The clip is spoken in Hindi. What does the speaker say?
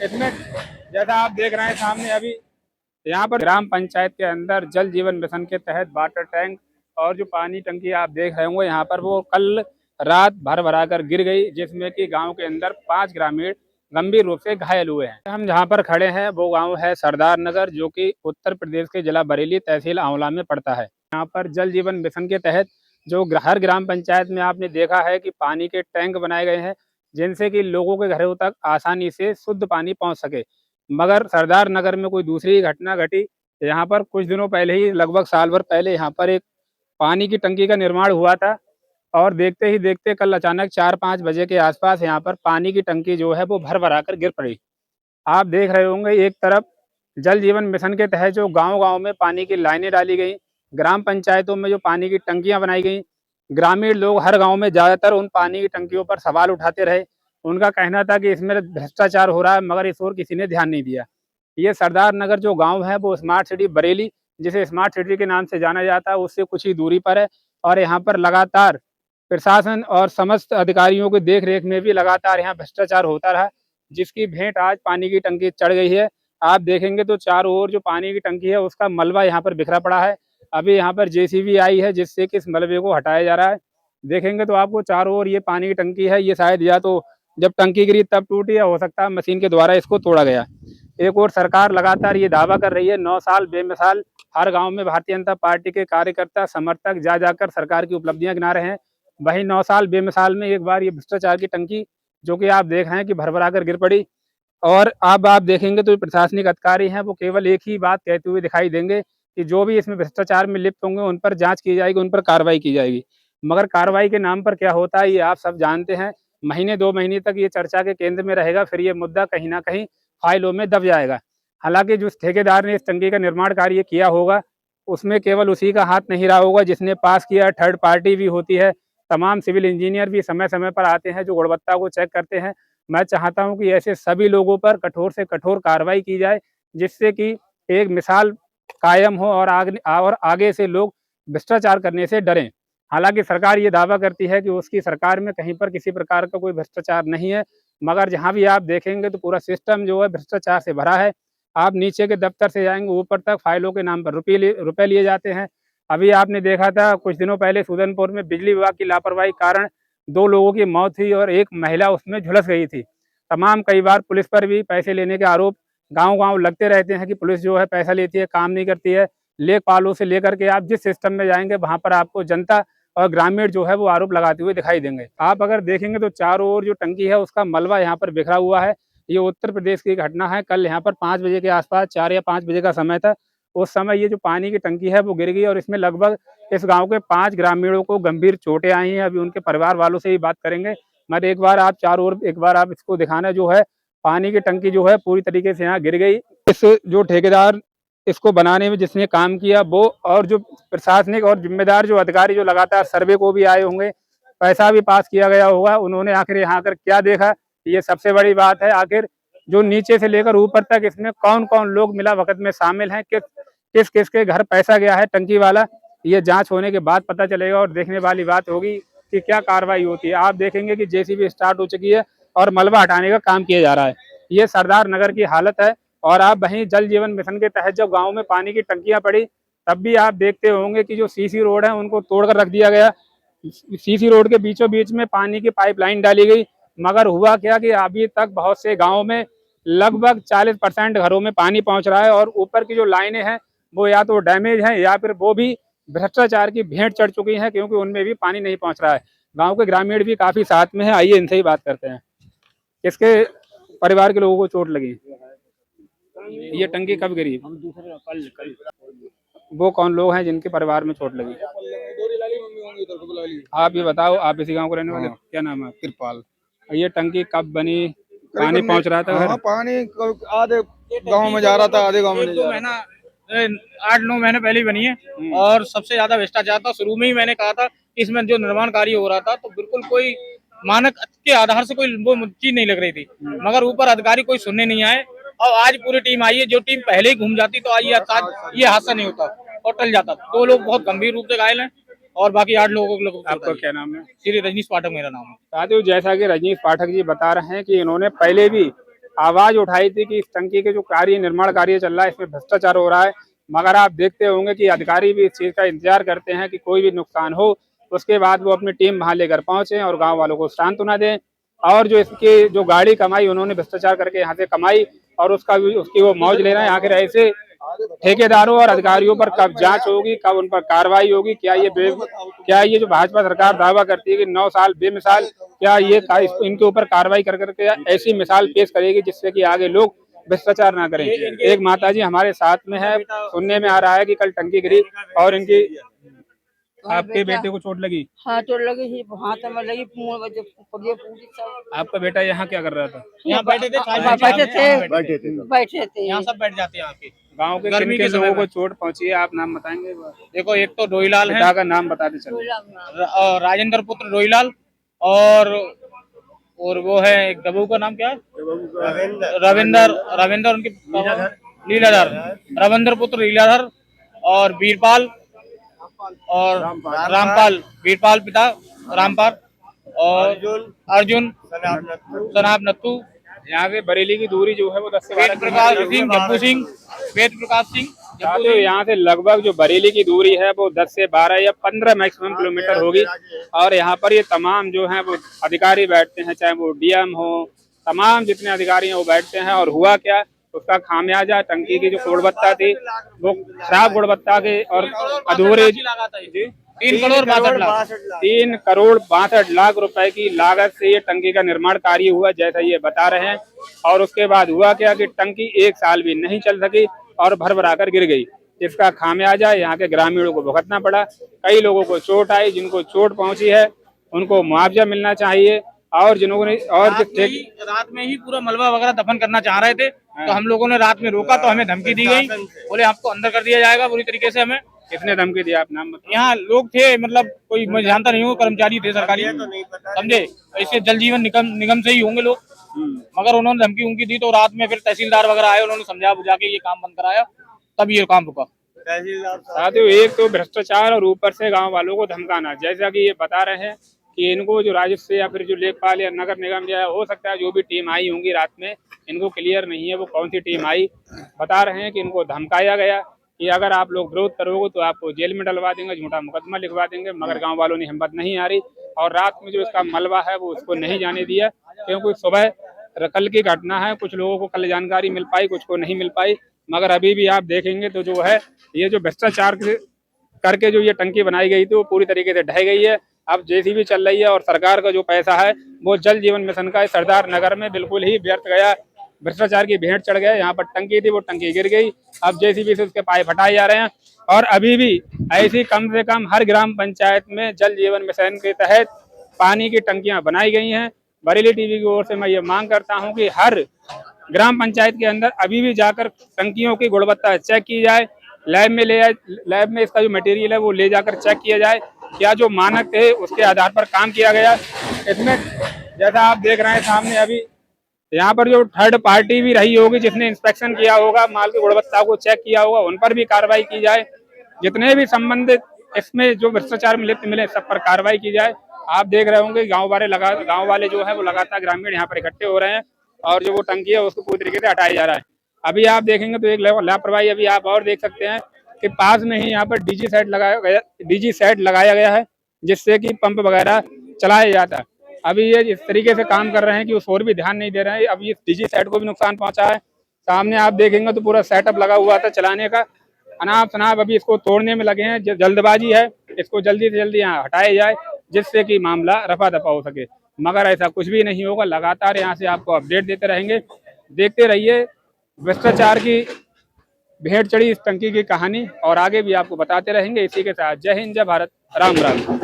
इसमें जैसा आप देख रहे हैं सामने अभी यहाँ पर ग्राम पंचायत के अंदर जल जीवन मिशन के तहत वाटर टैंक और जो पानी टंकी आप देख रहे होंगे यहाँ पर वो कल रात भर भरा कर गिर गई, जिसमें कि गांव के अंदर 5 ग्रामीण गंभीर रूप से घायल हुए हैं। हम जहाँ पर खड़े हैं वो गांव है सरदार नगर, जो कि उत्तर प्रदेश के जिला बरेली तहसील आंवला में पड़ता है। यहाँ पर जल जीवन मिशन के तहत जो हर ग्राम पंचायत में आपने देखा है कि पानी के टैंक बनाए गए हैं, जिनसे कि लोगों के घरों तक आसानी से शुद्ध पानी पहुंच सके। मगर सरदार नगर में कोई दूसरी घटना घटी। यहाँ पर कुछ दिनों पहले ही, लगभग साल भर पहले, यहाँ पर एक पानी की टंकी का निर्माण हुआ था और देखते ही देखते कल अचानक 4-5 बजे के आसपास यहाँ पर पानी की टंकी जो है वो भर भरा कर गिर पड़ी। आप देख रहे होंगे एक तरफ जल जीवन मिशन के तहत जो गांव-गांव में पानी की लाइनें डाली गई, ग्राम पंचायतों में जो पानी की टंकियां बनाई गई, ग्रामीण लोग हर गांव में ज़्यादातर उन पानी की टंकियों पर सवाल उठाते रहे। उनका कहना था कि इसमें भ्रष्टाचार हो रहा है, मगर इस ओर किसी ने ध्यान नहीं दिया। ये सरदार नगर जो गांव है वो स्मार्ट सिटी बरेली, जिसे स्मार्ट सिटी के नाम से जाना जाता है, उससे कुछ ही दूरी पर है और यहाँ पर लगातार प्रशासन और समस्त अधिकारियों की देख-रेख में भी लगातार यहाँ भ्रष्टाचार होता रहा, जिसकी भेंट आज पानी की टंकी चढ़ गई है। आप देखेंगे तो चारों ओर जो पानी की टंकी है उसका मलबा यहाँ पर बिखरा पड़ा है। अभी यहाँ पर जेसीबी आई है जिससे कि इस मलबे को हटाया जा रहा है। देखेंगे तो आपको चारों ओर ये पानी की टंकी है, ये शायद या तो जब टंकी गिरी तब टूटी, या हो सकता है मशीन के द्वारा इसको तोड़ा गया। एक और सरकार लगातार ये दावा कर रही है 9 साल बेमिसाल हर गांव में भारतीय जनता पार्टी के कार्यकर्ता समर्थक जा जाकर सरकार की उपलब्धियां गिना रहे हैं। वहीं 9 साल बेमिसाल में एक बार ये भ्रष्टाचार की टंकी, जो कि आप देख रहे हैं कि भरभरा कर गिर पड़ी। और अब आप देखेंगे तो प्रशासनिक अधिकारी हैं वो केवल एक ही बात कहते हुए दिखाई देंगे कि जो भी इसमें भ्रष्टाचार में लिप्त होंगे उन पर जांच की जाएगी, उन पर कार्रवाई की जाएगी। मगर कार्रवाई के नाम पर क्या होता है ये आप सब जानते हैं। महीने 2 महीने तक ये चर्चा के केंद्र में रहेगा, फिर ये मुद्दा कहीं ना कहीं फाइलों में दब जाएगा। हालांकि जो ठेकेदार ने इस टंकी का निर्माण कार्य किया होगा उसमें केवल उसी का हाथ नहीं रहा होगा जिसने पास किया, थर्ड पार्टी भी होती है, तमाम सिविल इंजीनियर भी समय समय पर आते हैं जो गुणवत्ता को चेक करते हैं। मैं चाहता हूं कि ऐसे सभी लोगों पर कठोर से कठोर कार्रवाई की जाए, जिससे कि एक मिसाल कायम हो और आगे से लोग भ्रष्टाचार करने से डरें। हालांकि सरकार ये दावा करती है कि उसकी सरकार में कहीं पर किसी प्रकार का कोई भ्रष्टाचार नहीं है, मगर जहां भी आप देखेंगे तो पूरा सिस्टम जो है भ्रष्टाचार से भरा है। आप नीचे के दफ्तर से जाएंगे ऊपर तक फाइलों के नाम पर रुपए लिए जाते हैं। अभी आपने देखा था कुछ दिनों पहले सूदनपुर में बिजली विभाग की लापरवाही कारण 2 लोगों की मौत हुई और एक महिला उसमें झुलस गई थी। तमाम कई बार पुलिस पर भी पैसे लेने के आरोप गांव-गांव लगते रहते हैं कि पुलिस जो है पैसा लेती है, काम नहीं करती है। लेखपालों से लेकर के आप जिस सिस्टम में जाएंगे वहां पर आपको जनता और ग्रामीण जो है वो आरोप लगाते हुए दिखाई देंगे। आप अगर देखेंगे तो चारों ओर जो टंकी है उसका मलबा यहाँ पर बिखरा हुआ है। ये उत्तर प्रदेश की घटना है। कल यहाँ पर 5 बजे के आसपास, 4 या 5 बजे का समय था, उस समय ये जो पानी की टंकी है वो गिर गई और इसमें लगभग इस गांव के 5 ग्रामीणों को गंभीर चोटें आई हैं। अभी उनके परिवार वालों से ही बात करेंगे। मगर एक बार आप चारों ओर एक बार आप इसको दिखाना, जो है पानी की टंकी जो है पूरी तरीके से यहाँ गिर गई। इस जो ठेकेदार इसको बनाने में जिसने काम किया वो, और जो प्रशासनिक और जिम्मेदार जो अधिकारी जो लगातार सर्वे को भी आए होंगे, पैसा भी पास किया गया होगा, उन्होंने आखिर यहाँ आकर क्या देखा, ये सबसे बड़ी बात है। आखिर जो नीचे से लेकर ऊपर तक इसमें कौन कौन लोग मिला वक्त में शामिल हैं, किस किस के घर पैसा गया है टंकी वाला, ये जांच होने के बाद पता चलेगा और देखने वाली बात होगी कि क्या कार्रवाई होती है। आप देखेंगे कि जेसीबी स्टार्ट हो चुकी है और मलबा हटाने का काम किया जा रहा है। ये सरदार नगर की हालत है। और आप वहीं जल जीवन मिशन के तहत जब गांव में पानी की टंकियां पड़ी तब भी आप देखते होंगे कि जो सीसी रोड है उनको तोड़कर रख दिया गया। सीसी रोड के बीचों बीच में पानी की पाइपलाइन डाली गई, मगर हुआ क्या कि अभी तक बहुत से गाँव में लगभग 40% घरों में पानी पहुंच रहा है और ऊपर की जो लाइनें हैं वो या तो डैमेज हैं या फिर वो भी भ्रष्टाचार की भेंट चढ़ चुकी हैं, क्योंकि उनमें भी पानी नहीं पहुंच रहा है। गांव के ग्रामीण भी काफी साथ में है, आइए इनसे ही बात करते हैं। किसके परिवार के लोगों को चोट लगी? ये टंकी कब गिरी? कल। वो कौन लोग हैं जिनके परिवार में चोट लगी? आप ये बताओ, आप इसी गांव को रहने वाले? क्या नाम है? कृपाल। ये टंकी कब बनी? पानी पहुंच रहा था घर? हाँ, पानी आधे गांव में जा रहा था, आधे गांव में नहीं जा रहा था। 8-9 महीने पहले ही बनी है और सबसे ज्यादा भ्रष्टाचार था। शुरू में ही मैंने कहा था कि इसमें जो निर्माण कार्य हो रहा था तो बिल्कुल कोई मानक के आधार से कोई वो चीज नहीं लग रही थी, मगर ऊपर अधिकारी कोई सुनने नहीं आए। और आज पूरी टीम आई है, जो टीम पहले ही घूम जाती तो आज ये हादसा नहीं होता और टल जाता। 2 लोग बहुत गंभीर रूप से घायल हैं और बाकी 8 लोगों को। आपका क्या नाम है? श्री रजनीश पाठक मेरा नाम है। साथियों, जैसा कि रजनीश पाठक जी बता रहे हैं कि इन्होंने पहले भी आवाज उठाई थी कि इस टंकी के जो कार्य निर्माण कार्य चल रहा है इसमें भ्रष्टाचार हो रहा है। मगर आप देखते होंगे कि अधिकारी भी इस चीज का इंतजार करते हैं कि कोई भी नुकसान हो, उसके बाद वो अपनी टीम वहां लेकर पहुंचे और गांव वालों को सांत्वना दें। और जो इसकी जो गाड़ी कमाई उन्होंने भ्रष्टाचार करके यहाँ से कमाई और उसकी वो मौज ले रहे हैं। आखिर ऐसे ठेकेदारों और अधिकारियों पर कब जांच होगी, कब उन पर कार्रवाई होगी? क्या ये जो भाजपा सरकार दावा करती है कि 9 साल बेमिसाल, क्या ये इनके ऊपर कार्रवाई कर करके ऐसी मिसाल पेश करेगी जिससे कि आगे लोग भ्रष्टाचार ना करें? एक माताजी हमारे साथ में है, सुनने में आ रहा है कि कल टंकी गिरी और इनकी आपके बेटे को चोट लगी। हाँ चोट लगी ही, हाथ में लगी, पूरी सब। आपका बेटा यहाँ क्या कर रहा था? यहाँ बैठे थे, बैठे थे। यहाँ सब बैठ जाते हैं यहाँ के। गांव के गर्मी के लोगों को चोट पहुंची है, आप नाम बताएंगे? देखो, एक तो रोईलाल है, पिता का नाम बताते चलो। राजेंद्र पुत्र रोईलाल, और वो है एक दबू का नाम क्या है? रविंदर उनके लीलाधर, रविंदर पुत्र लीलाधर, और वीरपाल और रामपाल, वीरपाल पिता रामपाल, और अर्जुन सनाब नत्थू। यहाँ से बरेली की दूरी जो है वो 10 से 12 वेद प्रकाश सिंह, जप्पू सिंह, वेद प्रकाश सिंह। तो यहाँ से लगभग जो बरेली की दूरी है वो 10 से 12 या 15 मैक्सिमम किलोमीटर होगी। और यहाँ पर ये तमाम जो है वो अधिकारी बैठते हैं, चाहे वो डीएम हो, तमाम जितने अधिकारी हैं वो बैठते हैं। और हुआ क्या, उसका खामियाजा टंकी की जो गुणवत्ता थी वो खराब गुणवत्ता के और अधूरे 3 करोड़ 62 लाख रुपए की लागत से ये टंकी का निर्माण कार्य हुआ, जैसा ये बता रहे हैं। और उसके बाद हुआ क्या कि टंकी 1 साल भी नहीं चल सकी और भर कर गिर गई, जिसका खामियाजा यहाँ के ग्रामीणों को भुगतना पड़ा। कई लोगों को चोट आई, जिनको चोट पहुंची है उनको मुआवजा मिलना चाहिए। और जिन्होंने रात में ही पूरा मलबा वगैरह दफन करना चाह रहे थे, तो हम लोगों ने रात में रोका, तो हमें धमकी दी गई, बोले आपको अंदर कर दिया जाएगा बुरी तरीके से। हमें किसने धमकी दिया, आप नाम बताइए? यहाँ लोग थे, मतलब कोई मैं जानता नहीं हूँ, कर्मचारी थे सरकारी, समझे, ऐसे जल जीवन निगम से ही होंगे लोग। मगर उन्होंने धमकी उनकी दी, तो रात में फिर तहसीलदार वगैरह आए, उन्होंने समझा बुझा के ये काम बंद कराया, तब ये काम रुका। साथियों, एक तो भ्रष्टाचार और ऊपर से गांव वालों को धमकाना, जैसा कि ये बता रहे हैं कि इनको जो राजस्व या फिर जो लेखपाल या नगर निगम या हो सकता है जो भी टीम आई होंगी रात में, इनको क्लियर नहीं है वो कौन सी टीम आई। बता रहे हैं कि इनको धमकाया गया कि अगर आप लोग विरोध करोगे तो आपको जेल में डलवा देंगे, झूठा मुकदमा लिखवा देंगे। मगर गांव वालों ने हिम्मत नहीं हारी और रात में जो इसका मलबा है वो उसको नहीं जाने दिया, क्योंकि सुबह कल की घटना है, कुछ लोगों को कल जानकारी मिल पाई, कुछ को नहीं मिल पाई। मगर अभी भी आप देखेंगे तो जो है ये जो भ्रष्टाचार करके जो ये टंकी बनाई गई थी वो पूरी तरीके से ढह गई है। अब जेसीबी चल रही है और सरकार का जो पैसा है वो जल जीवन मिशन का सरदार नगर में बिल्कुल ही व्यर्थ गया, भ्रष्टाचार की भेंट चढ़ गया। यहाँ पर टंकी थी, वो टंकी गिर गई, अब जेसीबी से उसके पाइप हटाए जा रहे हैं। और अभी भी ऐसी कम से कम हर ग्राम पंचायत में जल जीवन मिशन के तहत पानी की टंकियां बनाई गई हैं। बरेली टीवी की ओर से मैं ये मांग करता हूं कि हर ग्राम पंचायत के अंदर अभी भी जाकर टंकियों की गुणवत्ता चेक की जाए, लैब में इसका जो मटेरियल है वो ले जाकर चेक किया जाए, क्या जो मानक थे उसके आधार पर काम किया गया। इसमें जैसा आप देख रहे हैं सामने, अभी यहाँ पर जो थर्ड पार्टी भी रही होगी जिसने इंस्पेक्शन किया होगा, माल की गुणवत्ता को चेक किया होगा, उन पर भी कार्रवाई की जाए। जितने भी संबंधित इसमें जो भ्रष्टाचार में लिप्त मिले सब पर कार्रवाई की जाए। आप देख रहे होंगे गांव वाले जो है वो लगातार ग्रामीण यहाँ पर इकट्ठे हो रहे हैं और जो वो टंकी है उसको पूरी तरीके से हटाया जा रहा है। अभी आप देखेंगे तो एक लापरवाही अभी आप और देख सकते हैं कि पास में ही यहाँ पर डीजी सेट लगाया गया है, जिससे कि पंप वगैरह चलाया जाता है। अभी ये इस तरीके से काम कर रहे हैं कि उस और भी ध्यान नहीं दे रहे हैं। अभी इस डीजी सेट को भी नुकसान पहुंचा है। सामने आप देखेंगे तो पूरा सेटअप लगा हुआ था चलाने का, अनाप शनाप अभी इसको तोड़ने में लगे हैं। जल्दबाजी है, इसको जल्दी से जल्दी यहाँ हटाया जाए जिससे कि मामला रफा दफा हो सके। मगर ऐसा कुछ भी नहीं होगा, लगातार यहाँ से आपको अपडेट देते रहेंगे। देखते रहिए भ्रष्टाचार की भेंट चढ़ी इस टंकी की कहानी, और आगे भी आपको बताते रहेंगे। इसी के साथ जय हिंद, जय भारत, राम राम।